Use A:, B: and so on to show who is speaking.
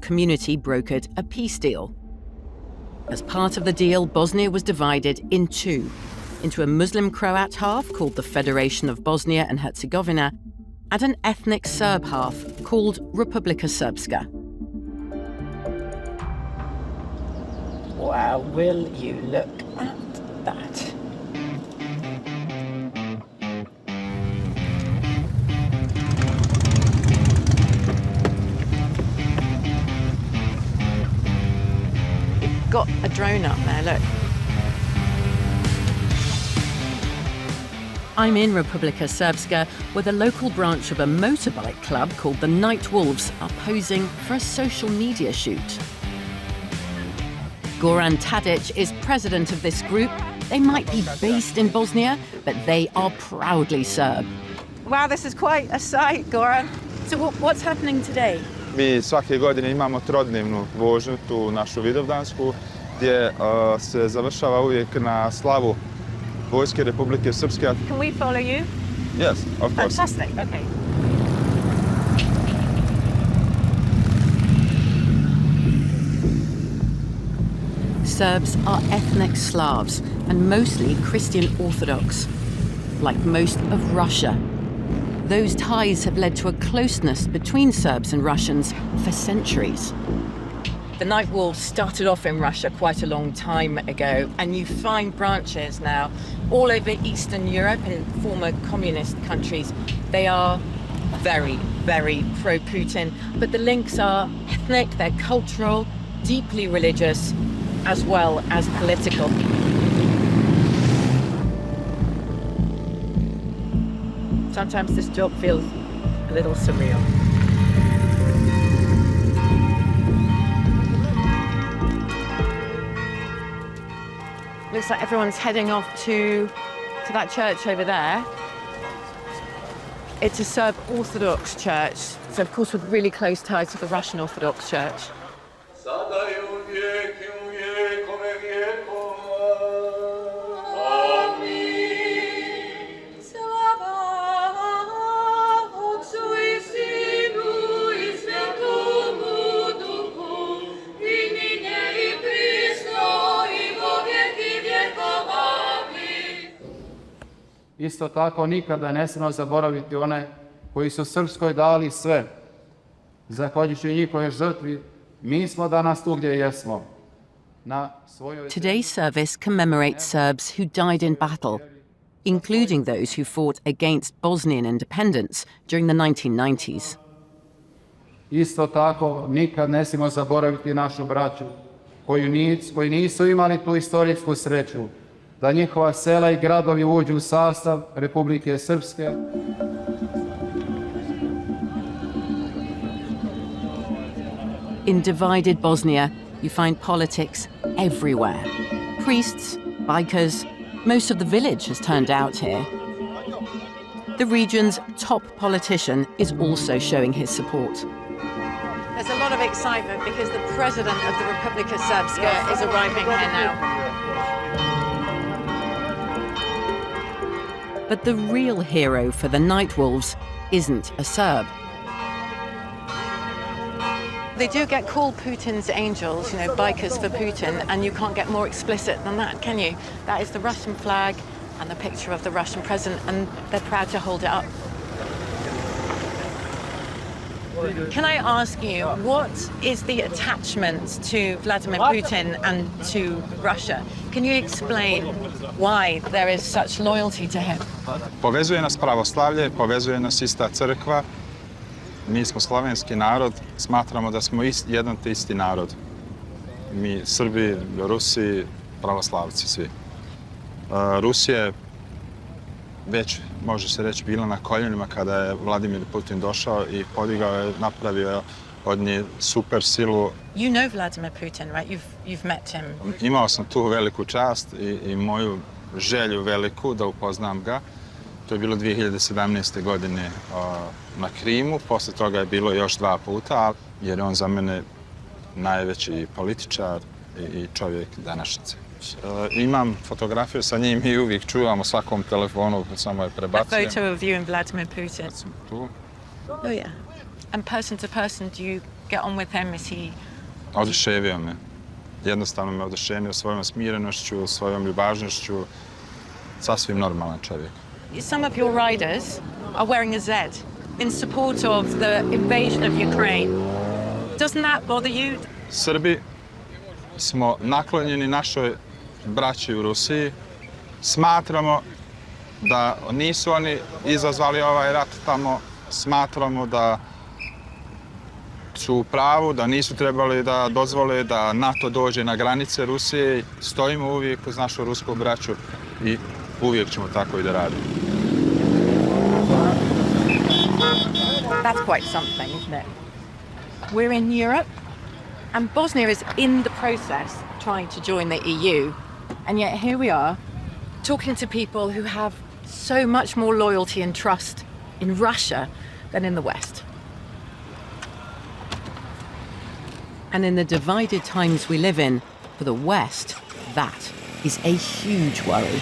A: community brokered a peace deal. As part of the deal, Bosnia was divided in two, into a Muslim Croat half called the Federation of Bosnia and Herzegovina, and an ethnic Serb half called Republika Srpska.
B: Wow, will you look at that?
A: You've got a drone up there, look. I'm in Republika Srpska, where the local branch of a motorbike club called the Nightwolves are posing for a social media shoot. Goran Tadic is president of this group. They might be based in Bosnia, but they are proudly Serb. Wow, this is quite a sight, Goran. So what's happening today?
C: Mi svake godine imamo trodnevnu vožnju, tu našu vidovdansku, gdje se završava uvijek na slavu Vojske Republike Srpske.
A: Can we follow you?
C: Yes, of course.
A: Fantastic, okay. Serbs are ethnic Slavs and mostly Christian Orthodox, like most of Russia. Those ties have led to a closeness between Serbs and Russians for centuries. The Nightwolves started off in Russia quite a long time ago, and you find branches now all over Eastern Europe and in former communist countries. They are very, very pro-Putin, but the links are ethnic, they're cultural, deeply religious, as well as political. Sometimes this job feels a little surreal. Looks like everyone's heading off to that church over there. It's a Serb Orthodox church, so of course with really close ties to the Russian Orthodox Church.
D: Isto tako nikada ne smijemo zaboraviti one koji su Srpskoj dali sve. Zahvaljujući njihovoj žrtvi, mi smo danas tu gdje jesmo.
A: Today's service commemorates Serbs who died in battle, including those who fought against Bosnian independence during the 1990s.
D: Isto tako nikad ne smijemo zaboraviti našu braću koji nisu imali tu istorijsku sreću da njihova sela i gradovi uđu u sastav Republike Srpske.
A: In divided Bosnia, you find politics everywhere. Priests, bikers, most of the village has turned out here. The region's top politician is also showing his support. There's a lot of excitement because the president of the Republika Srpska is arriving here now. But the real hero for the Nightwolves isn't a Serb. They do get called Putin's angels, you know, bikers for Putin, and you can't get more explicit than that, can you? That is the Russian flag and the picture of the Russian president, and they're proud to hold it up. Can I ask you, what is the attachment to Vladimir Putin and to Russia? Can you explain why there is such loyalty to him?
C: Povezuje nas pravoslavlje, povezuje nas ista crkva. Mi smo slovenski narod, smatramo da smo jedan te isti narod. Mi Srbi, Rusi, pravoslavci svi. Rusija je već, može se reći, bila na koljenima kada je Vladimir Putin došao i podigao je, napravio od nje super silu.
A: You know Vladimir Putin, right? You've met him.
C: Imao sam tu veliku čast i moju želju veliku da upoznam ga. To je bilo 2017. godine na Krimu, posle toga je bilo još 2 puta, jer je on za mene najveći političar i čovjek današnjice. Imam fotografiju sa njim i uvijek čuvam u svakom telefonu, samo je prebacujem.
A: A photo of you and Vladimir Putin.
C: Tu.
A: Oh yeah. And person to person, do you
B: get on with him? Is he...
C: Oduševio me. Jednostavno me oduševio svojom smirenošću, svojom ljubaznošću. Sasvim normalan čovjek.
B: Some of your riders are wearing a Z in support of the invasion of Ukraine. Doesn't that bother you?
C: Srbi smo naklonjeni našoj braći u Rusiji. Smatramo da nisu oni izazvali ovaj rat tamo. Smatramo da su u pravu, da nisu trebali da dozvole da NATO dođe na granice Rusije. Stojimo uvijek uz našu rusku braću i uvijek ćemo tako i da radimo.
B: That's quite something, isn't it? We're in Europe, and Bosnia is in the process trying to join the EU, and yet here we are, talking to people who have so much more loyalty and trust in Russia than in the West.
A: And in the divided times we live in, for the West, that is a huge worry.